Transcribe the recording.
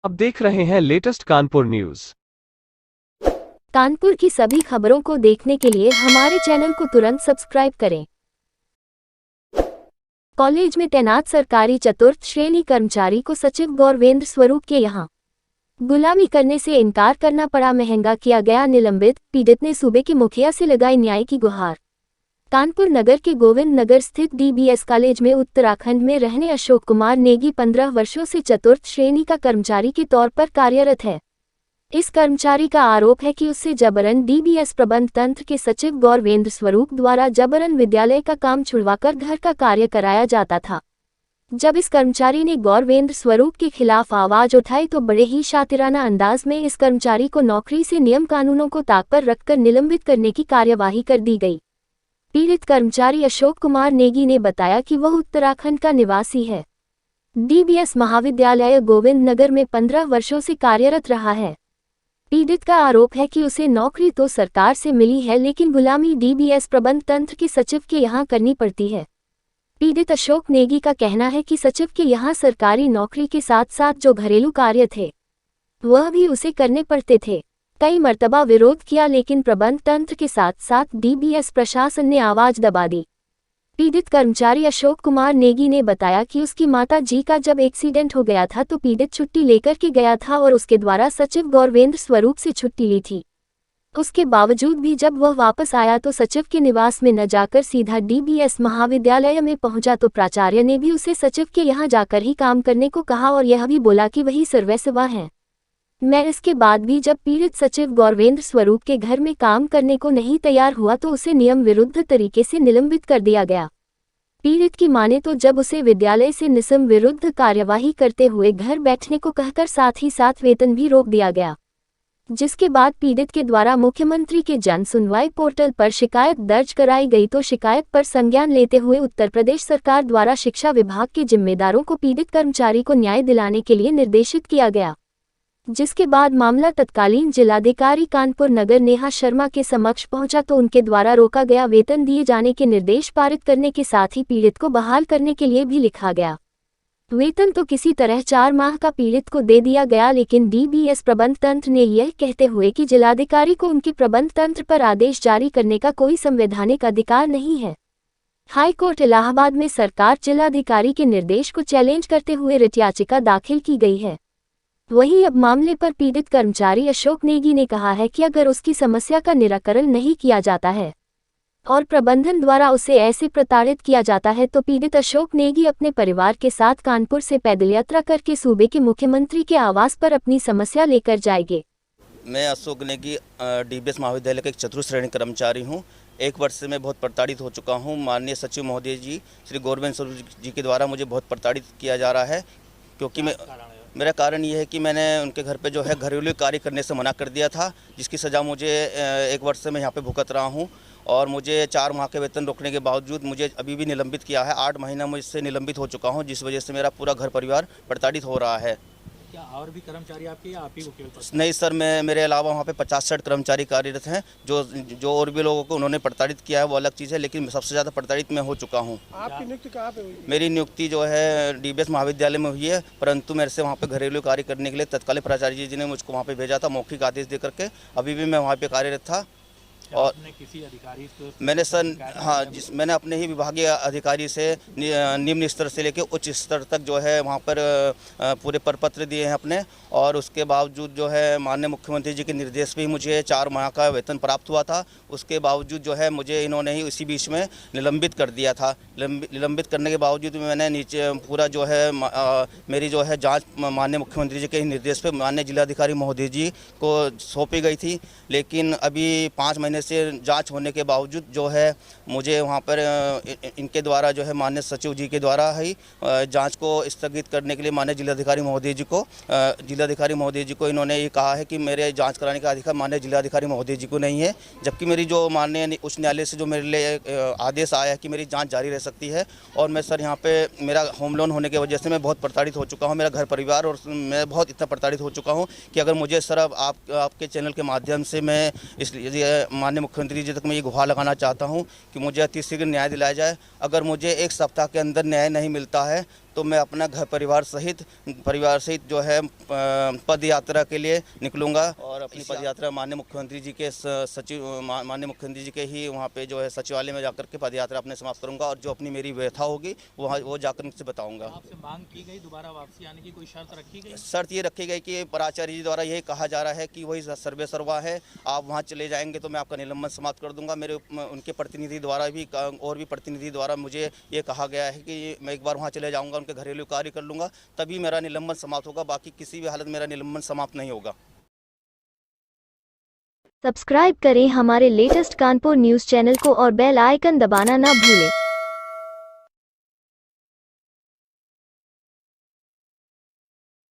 अब देख रहे हैं लेटेस्ट कानपुर न्यूज। कानपुर की सभी खबरों को देखने के लिए हमारे चैनल को तुरंत सब्सक्राइब करें। कॉलेज में तैनात सरकारी चतुर्थ श्रेणी कर्मचारी को सचिव गौरवेंद्र स्वरूप के यहां गुलामी करने से इनकार करना पड़ा, महंगा किया गया निलंबित। पीड़ित ने सूबे के मुखिया से लगाई न्याय की गुहार। कानपुर नगर के गोविंद नगर स्थित डीबीएस कॉलेज में उत्तराखंड में रहने अशोक कुमार नेगी 15 वर्षों से चतुर्थ श्रेणी का कर्मचारी के तौर पर कार्यरत है। इस कर्मचारी का आरोप है कि उससे जबरन डीबीएस प्रबंध तंत्र के सचिव गौरवेंद्र स्वरूप द्वारा जबरन विद्यालय का काम छुड़वाकर घर का कार्य कराया जाता था। जब इस कर्मचारी ने गौरवेंद्र स्वरूप के खिलाफ आवाज उठाई तो बड़े ही शातिराना अंदाज में इस कर्मचारी को नौकरी से नियम कानूनों को ताक पर रखकर निलंबित करने की कार्यवाही कर दी गई। पीड़ित कर्मचारी अशोक कुमार नेगी ने बताया कि वह उत्तराखंड का निवासी है। डीबीएस महाविद्यालय गोविंद नगर में 15 वर्षों से कार्यरत रहा है। पीड़ित का आरोप है कि उसे नौकरी तो सरकार से मिली है, लेकिन गुलामी डीबीएस प्रबंध तंत्र के सचिव के यहाँ करनी पड़ती है। पीड़ित अशोक नेगी का कहना है कि सचिव के यहाँ सरकारी नौकरी के साथ साथ जो घरेलू कार्य थे वह भी उसे करने पड़ते थे। कई मर्तबा विरोध किया, लेकिन प्रबंध तंत्र के साथ साथ डीबीएस प्रशासन ने आवाज दबा दी। पीड़ित कर्मचारी अशोक कुमार नेगी ने बताया कि उसकी माता जी का जब एक्सीडेंट हो गया था तो पीड़ित छुट्टी लेकर के गया था और उसके द्वारा सचिव गौरवेंद्र स्वरूप से छुट्टी ली थी। उसके बावजूद भी जब वह वापस आया तो सचिव के निवास में न जाकर सीधा डीबीएस महाविद्यालय में पहुंचा तो प्राचार्य ने भी उसे सचिव के यहां जाकर ही काम करने को कहा और यह भी बोला कि वही सर्वस्व हैं। मैं इसके बाद भी जब पीड़ित सचिव गौरवेंद्र स्वरूप के घर में काम करने को नहीं तैयार हुआ तो उसे नियम विरुद्ध तरीके से निलंबित कर दिया गया। पीड़ित की माने तो जब उसे विद्यालय से नियम विरुद्ध कार्यवाही करते हुए घर बैठने को कहकर साथ ही साथ वेतन भी रोक दिया गया, जिसके बाद पीड़ित के द्वारा मुख्यमंत्री के जन सुनवाई पोर्टल पर शिकायत दर्ज कराई गई तो शिकायत पर संज्ञान लेते हुए उत्तर प्रदेश सरकार द्वारा शिक्षा विभाग के जिम्मेदारों को पीड़ित कर्मचारी को न्याय दिलाने के लिए निर्देशित किया गया, जिसके बाद मामला तत्कालीन जिलाधिकारी कानपुर नगर नेहा शर्मा के समक्ष पहुंचा तो उनके द्वारा रोका गया वेतन दिए जाने के निर्देश पारित करने के साथ ही पीड़ित को बहाल करने के लिए भी लिखा गया। वेतन तो किसी तरह 4 माह का पीड़ित को दे दिया गया, लेकिन डीबीएस प्रबंध तंत्र ने यह कहते हुए कि जिलाधिकारी को उनके प्रबंध तंत्र पर आदेश जारी करने का कोई संवैधानिक अधिकार नहीं है। हाईकोर्ट इलाहाबाद में सरकार जिलाधिकारी के निर्देश को चैलेंज करते हुए रिट याचिका दाखिल की गई है। वहीं अब मामले पर पीड़ित कर्मचारी अशोक नेगी ने कहा है कि अगर उसकी समस्या का निराकरण नहीं किया जाता है और प्रबंधन द्वारा उसे ऐसे प्रताड़ित किया जाता है तो पीड़ित अशोक नेगी अपने परिवार के साथ कानपुर से पैदल यात्रा करके सूबे के मुख्यमंत्री के आवास पर अपनी समस्या लेकर जाएंगे। मैं अशोक नेगी डीबीएस महाविद्यालय का एक चतुर्थ श्रेणी कर्मचारी हूँ। 1 वर्ष से मैं बहुत प्रताड़ित हो चुका हूँ। माननीय सचिव महोदय जी श्री गौरवेंद्र स्वरूप जी के द्वारा मुझे बहुत प्रताड़ित किया जा रहा है, क्योंकि मेरा कारण ये है कि मैंने उनके घर पे जो है घरेलू कार्य करने से मना कर दिया था, जिसकी सज़ा मुझे 1 वर्ष से मैं यहाँ पे भुगत रहा हूँ और मुझे 4 माह के वेतन रोकने के बावजूद मुझे अभी भी निलंबित किया है। 8 महीना मुझसे निलंबित हो चुका हूँ, जिस वजह से मेरा पूरा घर परिवार प्रताड़ित हो रहा है। क्या और भी कर्मचारी आपके या आप ही को केवल? नहीं सर, मेरे अलावा वहाँ पे 50-60 कर्मचारी कार्यरत हैं। जो और भी लोगों को उन्होंने प्रताड़ित किया है वो अलग चीज़ है, लेकिन सबसे ज़्यादा प्रताड़ित मैं हो चुका हूँ। आपकी नियुक्ति कहाँ पे हुई? मेरी नियुक्ति जो है डीबीएस महाविद्यालय में हुई है, परंतु मेरे से वहाँ पे घरेलू कार्य करने के लिए तत्कालीन प्राचार्य जी ने मुझको वहाँ पे भेजा था मौखिक आदेश दे करके। अभी भी मैं वहाँ पे कार्यरत था और किसी अधिकारी मैंने सर मैंने अपने ही विभागीय अधिकारी से निम्न स्तर से लेकर उच्च स्तर तक जो है वहाँ पर पूरे प्रपत्र दिए हैं अपने, और उसके बावजूद जो है माननीय मुख्यमंत्री जी के निर्देश पे ही मुझे 4 माह का वेतन प्राप्त हुआ था। उसके बावजूद जो है मुझे इन्होंने ही इसी बीच में निलंबित कर दिया था। निलंबित करने के बावजूद मैंने नीचे पूरा जो है मेरी जो है जाँच माननीय मुख्यमंत्री जी के निर्देश पे माननीय जिलाधिकारी महोदय जी को सौंपी गई थी, लेकिन अभी 5 महीने से जांच होने के बावजूद जो है मुझे वहां पर इनके द्वारा जो है माननीय सचिव जी के द्वारा ही जांच को स्थगित करने के लिए माननीय जिलाधिकारी महोदय जी को इन्होंने ये कहा है कि मेरे जांच कराने का अधिकार माननीय जिलाधिकारी महोदय जी को नहीं है, जबकि मेरी जो माननीय उच्च न्यायालय से जो मेरे लिए आदेश आया है कि मेरी जाँच जारी रह सकती है। और मैं सर यहाँ पे मेरा होम लोन होने की वजह से मैं बहुत प्रताड़ित हो चुका हूँ, मेरा घर परिवार और मैं बहुत इतना प्रताड़ित हो चुका हूँ कि अगर मुझे सर अब आपके चैनल के माध्यम से मैं इसलिए माननीय मुख्यमंत्री जी तक मैं ये गुहार लगाना चाहता हूं कि मुझे अति शीघ्र न्याय दिलाया जाए। अगर मुझे 1 सप्ताह के अंदर न्याय नहीं मिलता है तो मैं अपना घर परिवार सहित जो है पद यात्रा के लिए निकलूंगा और अपनी पद यात्रा माननीय मुख्यमंत्री जी के माननीय मुख्यमंत्री जी के ही वहाँ पे जो है सचिवालय में जाकर के पद यात्रा अपने समाप्त करूंगा और जो अपनी मेरी व्यथा होगी वो जाकर उनसे बताऊंगा। आपसे मांग की गई दोबारा वापसी आने की, कोई शर्त रखी गई? शर्त ये रखी गई कि प्राचार्य जी द्वारा यही कहा जा रहा है कि वही सर्वे सर्वा है, आप वहाँ चले जाएंगे तो मैं आपका निलंबन समाप्त कर दूंगा। मेरे उनके प्रतिनिधि द्वारा भी और भी प्रतिनिधि द्वारा मुझे ये कहा गया है कि मैं एक बार वहाँ चले जाऊँगा, उनके घरेलू कार्य कर लूँगा, तभी मेरा निलंबन समाप्त होगा, बाकी किसी भी हालत मेरा निलंबन समाप्त नहीं होगा। सब्सक्राइब करें हमारे लेटेस्ट कानपुर न्यूज़ चैनल को और बेल आइकन दबाना ना भूलें।